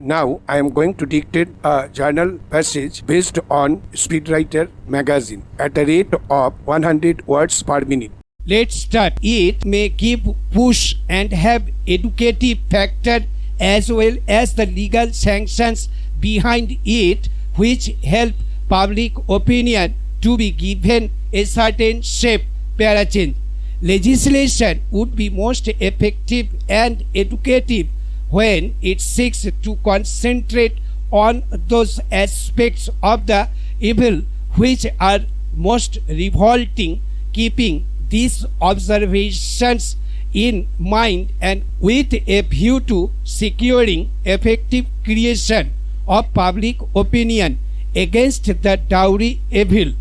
Now I am going to dictate a journal passage based on Speedwriter magazine at the rate of 100 words per minute. Let's start. It may give push and have educative factor as well as the legal sanctions behind it which help public opinion to be given a certain shape. Parachange. Legislation would be most effective and educative when it seeks to concentrate on those aspects of the evil which are most revolting, keeping these observations in mind and with a view to securing effective creation of public opinion against the dowry evil.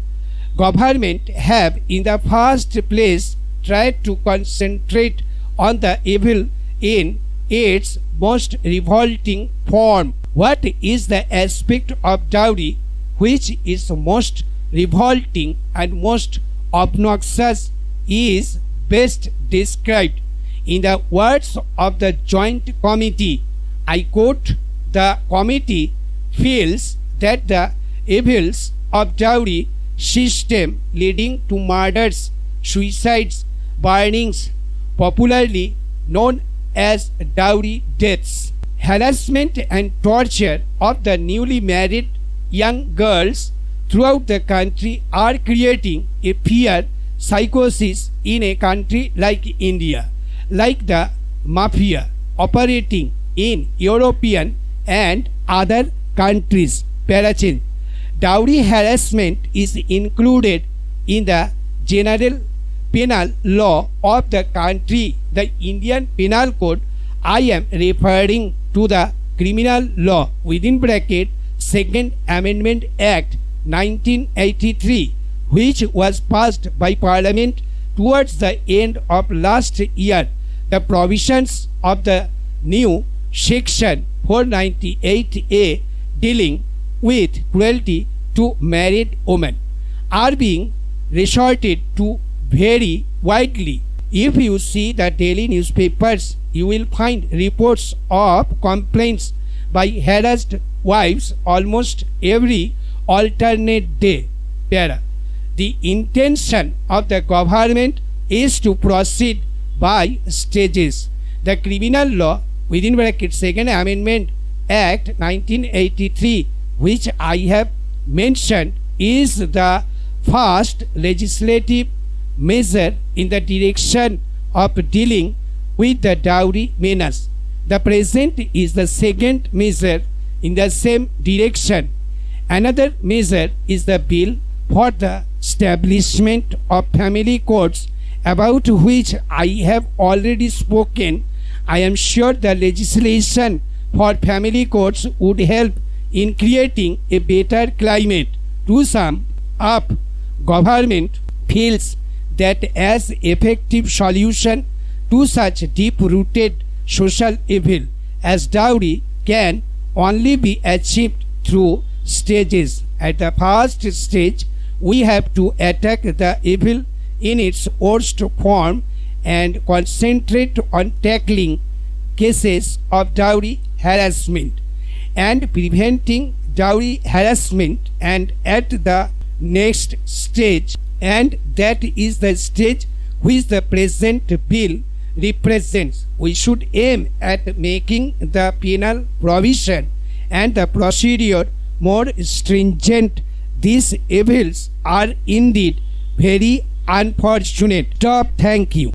Government have in the first place tried to concentrate on the evil in its most revolting form. What is the aspect of dowry which is most revolting and most obnoxious is best described in the words of the Joint Committee. I quote, "The committee feels that the evils of dowry system leading to murders, suicides, burnings, popularly known as dowry deaths, harassment and torture of the newly married young girls throughout the country are creating a fear psychosis in a country like India, like the mafia operating in European and other countries." Parachange. Dowry harassment is included in the general penal law of the country, the Indian Penal Code. I am referring to the Criminal Law (Second Amendment Act 1983, which was passed by Parliament towards the end of last year. The provisions of the new Section 498A dealing with cruelty to married women are being resorted to very widely. If you see the daily newspapers, you will find reports of complaints by harassed wives almost every alternate day. The intention of the government is to proceed by stages. The Criminal Law (Second Amendment Act 1983, which I have mentioned, is the first legislative measure in the direction of dealing with the dowry menace. The present is the second measure in the same direction. Another measure is the bill for the establishment of family courts, about which I have already spoken. I am sure the legislation for family courts would help in creating a better climate. To sum up, government feels that as effective solution to such deep-rooted social evil as dowry can only be achieved through stages. At the first stage, we have to attack the evil in its worst form and concentrate on tackling cases of dowry harassment and preventing dowry harassment, and at the next stage, and that is the stage which the present bill represents, we should aim at making the penal provision and the procedure more stringent. These evils are indeed very unfortunate. Thank you.